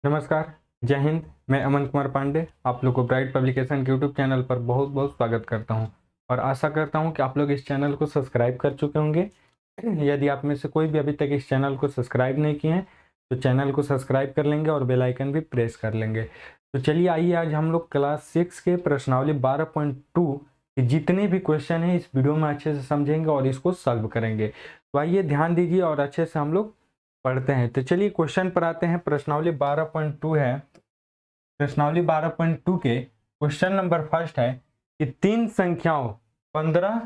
नमस्कार, जय हिंद। मैं अमन कुमार पांडे आप लोग को ब्राइट पब्लिकेशन के यूट्यूब चैनल पर बहुत बहुत स्वागत करता हूं और आशा करता हूं कि आप लोग इस चैनल को सब्सक्राइब कर चुके होंगे। यदि आप में से कोई भी अभी तक इस चैनल को सब्सक्राइब नहीं किए हैं तो चैनल को सब्सक्राइब कर लेंगे और बेल आइकन भी प्रेस कर लेंगे। तो चलिए आइए आज हम लोग क्लास 6 के प्रश्नावली 12.2 के जितने भी क्वेश्चन हैं इस वीडियो में अच्छे से समझेंगे और इसको सॉल्व करेंगे। तो आइए ध्यान दीजिए और अच्छे से हम लोग पढ़ते हैं। तो चलिए क्वेश्चन पर आते हैं। प्रश्नावली 12.2 है। प्रश्नावली 12.2 के क्वेश्चन नंबर फर्स्ट है कि तीन संख्याओं 15,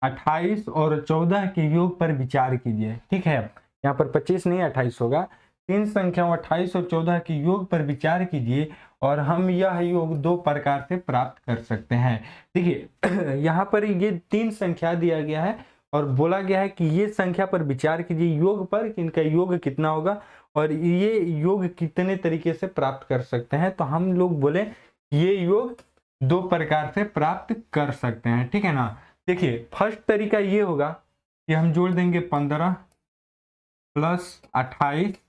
28 और 14 के योग पर विचार कीजिए। ठीक है, यहाँ पर 25 नहीं 28 होगा। तीन संख्याओं 28 और 14 के योग पर विचार कीजिए और हम यह योग दो प्रकार से प्राप्त कर सकते हैं। देखिए यहाँ पर ये तीन संख्या दिया गया है और बोला गया है कि ये संख्या पर विचार कीजिए योग पर कि इनका योग कितना होगा और ये योग कितने तरीके से प्राप्त कर सकते हैं। तो हम लोग बोले ये योग दो प्रकार से प्राप्त कर सकते हैं। ठीक है ना। देखिए फर्स्ट तरीका ये होगा कि हम जोड़ देंगे 15 प्लस 28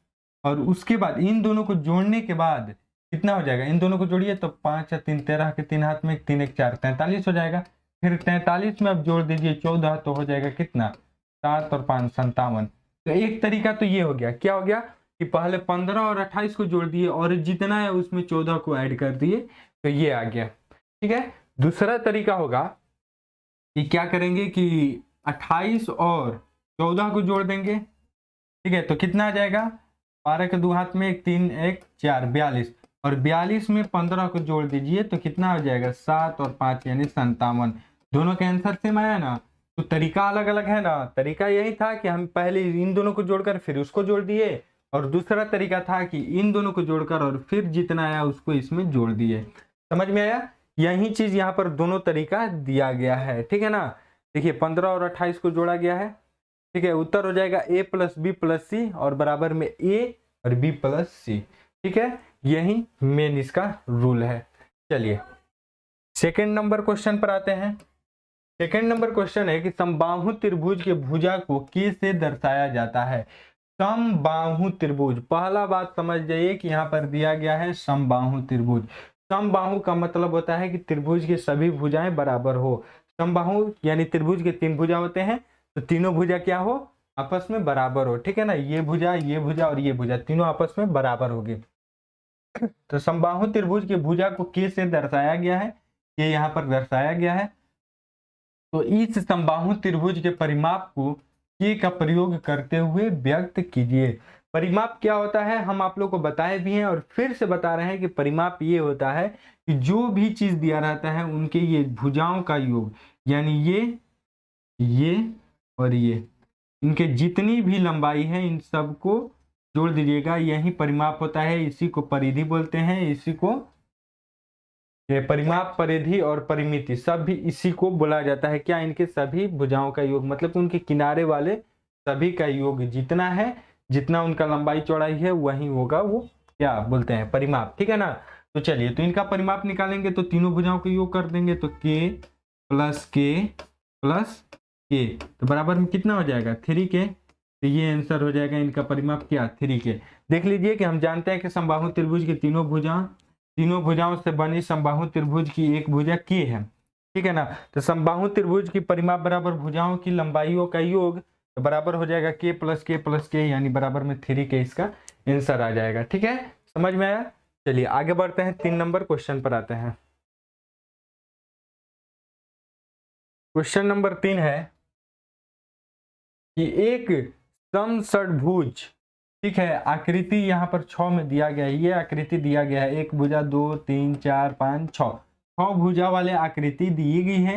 और उसके बाद इन दोनों को जोड़ने के बाद कितना हो जाएगा। इन दोनों को जोड़िए तो 5 या 3 13 के 3 हाथ में 3 1 4 43 हो जाएगा। फिर 43 में अब जोड़ दीजिए 14 तो हो जाएगा कितना 7 और 5 57। तो एक तरीका तो ये हो गया। क्या हो गया कि पहले 15 और 28 को जोड़ दिए और जितना है उसमें 14 को ऐड कर दिए तो ये आ गया। ठीक है। दूसरा तरीका होगा कि क्या करेंगे कि 28 और 14 को जोड़ देंगे। ठीक है, तो कितना आ जाएगा 12 के 2 हाथ में 3 1 4 42 और 42 में 15 को जोड़ दीजिए तो कितना हो जाएगा 7 और 5 यानी 57। दोनों के आंसर सेम आया ना। तो तरीका अलग अलग है ना। तरीका यही था कि हम पहले इन दोनों को जोड़कर फिर उसको जोड़ दिए और दूसरा तरीका था कि इन दोनों को जोड़कर और फिर जितना आया उसको इसमें जोड़ दिए। समझ में आया। यही चीज यहाँ पर दोनों तरीका दिया गया है। ठीक है ना। देखिए 15 और 28 को जोड़ा गया है। ठीक है, उत्तर हो जाएगा a प्लस बी प्लस सी और बराबर में a और b प्लस सी। ठीक है, यही मेन इसका रूल है। चलिए सेकंड नंबर क्वेश्चन पर आते हैं। सेकंड नंबर क्वेश्चन है कि समबाहु त्रिभुज के भुजा को k से दर्शाया जाता है। समबाहु त्रिभुज, पहला बात समझ जाइए कि यहाँ पर दिया गया है समबाहु त्रिभुज। समबाहु का मतलब होता है कि त्रिभुज की सभी भुजाएं बराबर हो। समबाहु यानी त्रिभुज के तीन भुजा होते हैं तो तीनों भुजा क्या हो आपस में बराबर हो। ठीक है ना, ये भुजा और ये भुजा तीनों आपस में बराबर होगी। तो समबाहु त्रिभुज की भुजा को k से दर्शाया गया है। ये यहाँ पर दर्शाया गया है। तो इस समबाहु त्रिभुज के परिमाप को k का प्रयोग करते हुए व्यक्त कीजिए। परिमाप क्या होता है हम आप लोग को बताए भी हैं और फिर से बता रहे हैं कि परिमाप ये होता है कि जो भी चीज दिया रहता है उनके ये भुजाओं का योग, यानी ये और ये, इनके जितनी भी लंबाई है इन सबको जोड़ दीजिएगा। यही परिमाप होता है। इसी को परिधि बोलते हैं। इसी को ये परिमाप, परिधि और परिमिति सब भी इसी को बोला जाता है। क्या इनके सभी भुजाओं का योग मतलब उनके किनारे वाले सभी का योग जितना है, जितना उनका लंबाई चौड़ाई है वही होगा, वो क्या बोलते हैं परिमाप। ठीक है ना। तो चलिए तो इनका परिमाप निकालेंगे तो तीनों भुजाओं का योग कर देंगे तो k प्लस के तो बराबर में कितना हो जाएगा 3k। तो ये आंसर हो जाएगा इनका परिमाप क्या 3k। देख लीजिए कि हम जानते हैं कि समबाहु त्रिभुज की तीनों भुजाओं से बनी समबाहु त्रिभुज की एक भुजा k है। ठीक है ना। तो समबाहु त्रिभुज की परिमाप बराबर भुजाओं की लंबाइयों का योग तो बराबर हो जाएगा k प्लस के यानी बराबर में 3k इसका आंसर आ जाएगा। ठीक है, समझ में आया। चलिए आगे बढ़ते हैं। 3 नंबर क्वेश्चन पर आते हैं। क्वेश्चन नंबर 3 है कि एक समषड्भुज, ठीक है, आकृति यहाँ पर 6 में दिया गया है। ये आकृति दिया गया है एक भुजा 2 3 4 5 6 भुजा वाले आकृति दी गई है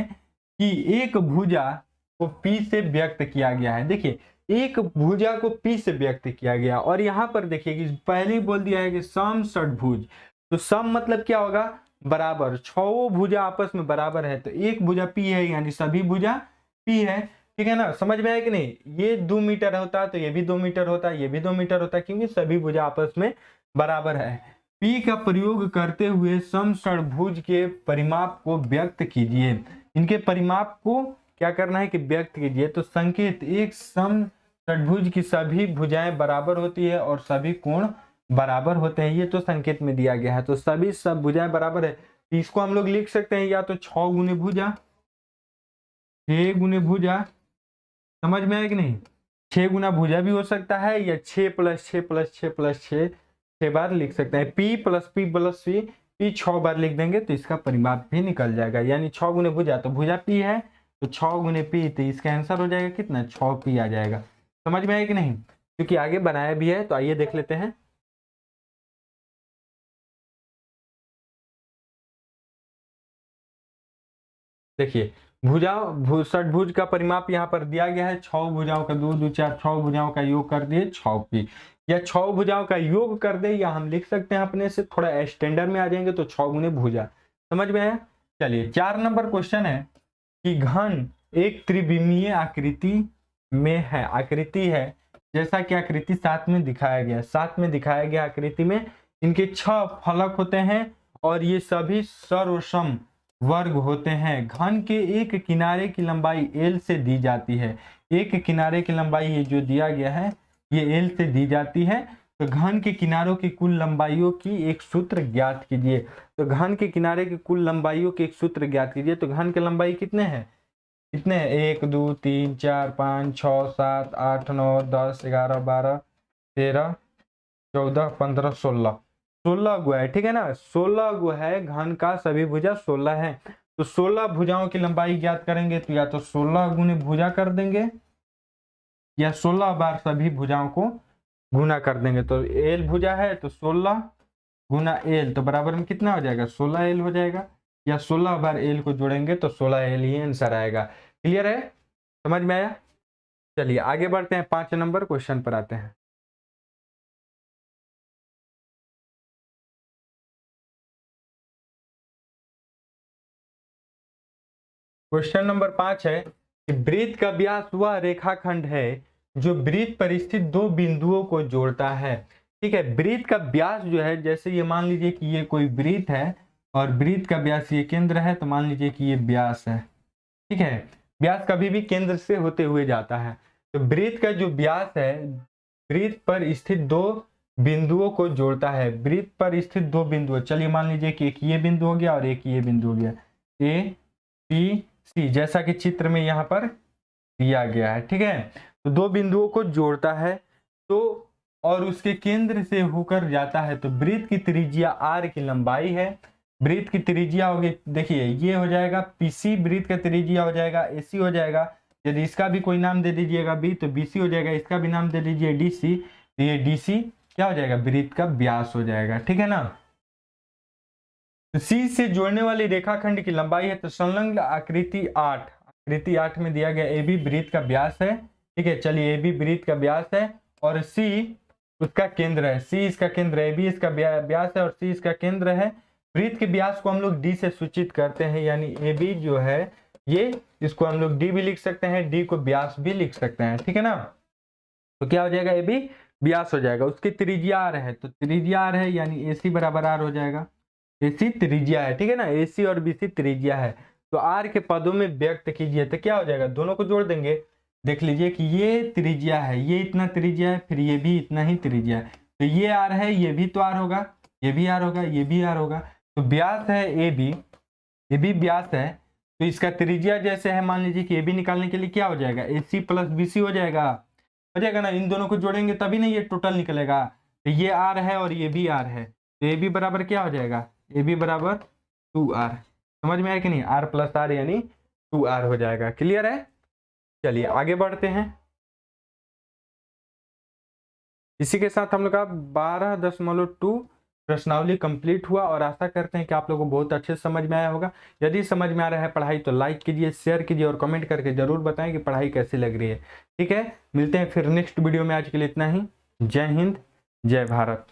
कि एक भुजा को P से व्यक्त किया गया है। देखिए एक भुजा को P से व्यक्त किया गया और यहाँ पर देखिए कि पहले ही बोल दिया है कि समषड्भुज। तो सम मतलब क्या होगा बराबर, 6 भुजा आपस में बराबर है तो एक भुजा P है यानी सभी भुजा P है। ठीक है ना, समझ में आया कि नहीं। ये 2 मीटर होता तो ये भी 2 मीटर होता, ये भी 2 मीटर होता क्योंकि सभी भुजा आपस में बराबर है। P का प्रयोग करते हुए समषड्भुज के परिमाप को व्यक्त कीजिए। इनके परिमाप को क्या करना है कि व्यक्त कीजिए। तो संकेत एक समषड्भुज की सभी भुजाएं बराबर होती है और सभी कोण बराबर होते हैं, ये तो संकेत में दिया गया है, तो सभी सब भुजाएं बराबर है। इसको हम लोग लिख सकते हैं या तो 6 गुने भुजा, 6 गुने भुजा, समझ में आया कि नहीं। 6 गुना भुजा भी हो सकता है, या 6 प्लस 6 प्लस 6 प्लस 6 6 बार लिख सकते हैं। पी प्लस सी पी 6 बार लिख देंगे तो इसका परिमाप भी निकल जाएगा, यानी 6 गुने भुजा, तो भुजा पी है तो 6 गुने पी, तो इसका आंसर हो जाएगा कितना, 6 पी आ जाएगा। समझ में आया कि नहीं, क्योंकि आगे बनाया भी है। तो आइए देख लेते हैं। देखिए षटभुज का परिमाप यहाँ पर दिया गया है, 6 भुजाओं का 2 2 4 6 भुजाओं का योग कर दिए 6 पी, या 6 भुजाओं का योग कर दे, या हम लिख सकते हैं अपने से थोड़ा स्टैंडर्ड में आ जाएंगे तो 6 गुने भुजा। समझ में आया। चलिए 4 नंबर क्वेश्चन है कि घन एक त्रिविमीय आकृति में है, आकृति है जैसा कि आकृति 7 में दिखाया गया, 7 में दिखाया गया आकृति में इनके 6 फलक होते हैं और ये सभी सर्वसम वर्ग होते हैं। घन के एक किनारे की लंबाई l से दी जाती है, एक किनारे की लंबाई ये जो दिया गया है ये l से दी जाती है। तो घन के किनारों की कुल लंबाइयों की एक सूत्र ज्ञात कीजिए। तो घन के किनारे की कुल लंबाइयों के एक सूत्र ज्ञात कीजिए। तो घन की लंबाई कितने हैं, कितने हैं, 1 2 3 4 5 6 7 8 9 10 11 12 13 14 15 16 16 गो है, ठीक है ना, 16 गो है घन का, सभी भुजा 16 है। तो 16 भुजाओं की लंबाई ज्ञात करेंगे तो या तो 16 गुने भुजा कर देंगे या 16 बार सभी भुजाओं को गुना कर देंगे। तो एल भुजा है तो 16 गुना एल, तो बराबर में कितना हो जाएगा, 16 एल हो जाएगा, या 16 बार एल को जोड़ेंगे तो 16 एल ही आंसर आएगा। क्लियर है, समझ में आया। चलिए आगे बढ़ते हैं, 5 नंबर क्वेश्चन पर आते हैं। क्वेश्चन नंबर 5 है कि वृत्त का व्यास वह रेखाखंड है जो वृत्त पर स्थित 2 बिंदुओं को जोड़ता है। ठीक है, वृत्त का व्यास जो है, जैसे ये मान लीजिए कि ये कोई वृत्त है और वृत्त का व्यास ये केंद्र है, तो मान लीजिए कि ये व्यास है। ठीक है, व्यास कभी भी केंद्र से होते हुए जाता है। तो वृत्त का जो व्यास है वृत्त पर स्थित 2 बिंदुओं को जोड़ता है। वृत्त पर स्थित 2 बिंदु, चलिए मान लीजिए कि एक ये बिंदु हो गया और एक ये बिंदु हो गया, ए पी सी, जैसा कि चित्र में यहाँ पर दिया गया है। ठीक है, तो 2 बिंदुओं को जोड़ता है तो और उसके केंद्र से होकर जाता है। तो वृत्त की त्रिज्या आर की लंबाई है, वृत्त की त्रिज्या होगी, देखिए ये हो जाएगा पीसी, वृत्त का त्रिज्या हो जाएगा एसी हो जाएगा। यदि इसका भी कोई नाम दे दीजिएगा बी तो बीसी हो जाएगा, इसका भी नाम दे दीजिए डीसी, तो ये डीसी क्या हो जाएगा, वृत्त का व्यास हो जाएगा। ठीक है ना। तो सी से जोड़ने वाली रेखाखंड की लंबाई है, तो संलग्न आकृति 8, आकृति 8 में दिया गया ए बी वृत्त का व्यास है। ठीक है, चलिए ए बी वृत्त का व्यास है और सी उसका केंद्र है, सी इसका केंद्र है, ए बी इसका व्यास है और सी इसका केंद्र है। वृत्त के व्यास को हम लोग डी से सूचित करते हैं, यानी ए बी जो है ये, इसको हम लोग डी भी लिख सकते हैं, डी को व्यास भी लिख सकते हैं। ठीक है ना, तो क्या हो जाएगा, ए बी व्यास हो जाएगा। उसकी त्रिज्या आर है, तो त्रिज्या आर है यानी ए सी बराबर आर हो जाएगा, एसी त्रिज्या है। ठीक है ना, एसी और बीसी त्रिज्या है। तो आर के पदों में व्यक्त कीजिए, तो क्या हो जाएगा, दोनों को जोड़ देंगे। देख लीजिए कि ये त्रिज्या है, ये इतना त्रिज्या है, फिर ये भी इतना ही त्रिज्या है, तो ये आर है, ये भी तो आर होगा, ये भी आर होगा, ये भी आर होगा। तो व्यास है ए बी, ये भी व्यास है, तो इसका त्रिज्या जैसे है, मान लीजिए कि ए बी निकालने के लिए क्या हो जाएगा, ए सी प्लस बी सी हो जाएगा ना। इन दोनों को जोड़ेंगे तभी ना ये टोटल निकलेगा। तो ये आर है और ये भी आर है, तो ए बी बराबर क्या हो जाएगा, ए बी बराबर 2r। समझ में आया कि नहीं, r प्लस आर यानी 2r हो जाएगा। क्लियर है, चलिए आगे बढ़ते हैं। इसी के साथ हम लोग का 12.2 प्रश्नावली कंप्लीट हुआ और आशा करते हैं कि आप लोगों को बहुत अच्छे से समझ में आया होगा। यदि समझ में आ रहा है पढ़ाई तो लाइक कीजिए, शेयर कीजिए और कमेंट करके जरूर बताएं कि पढ़ाई कैसी लग रही है। ठीक है, मिलते हैं फिर नेक्स्ट वीडियो में। आज के लिए इतना ही। जय हिंद, जय भारत।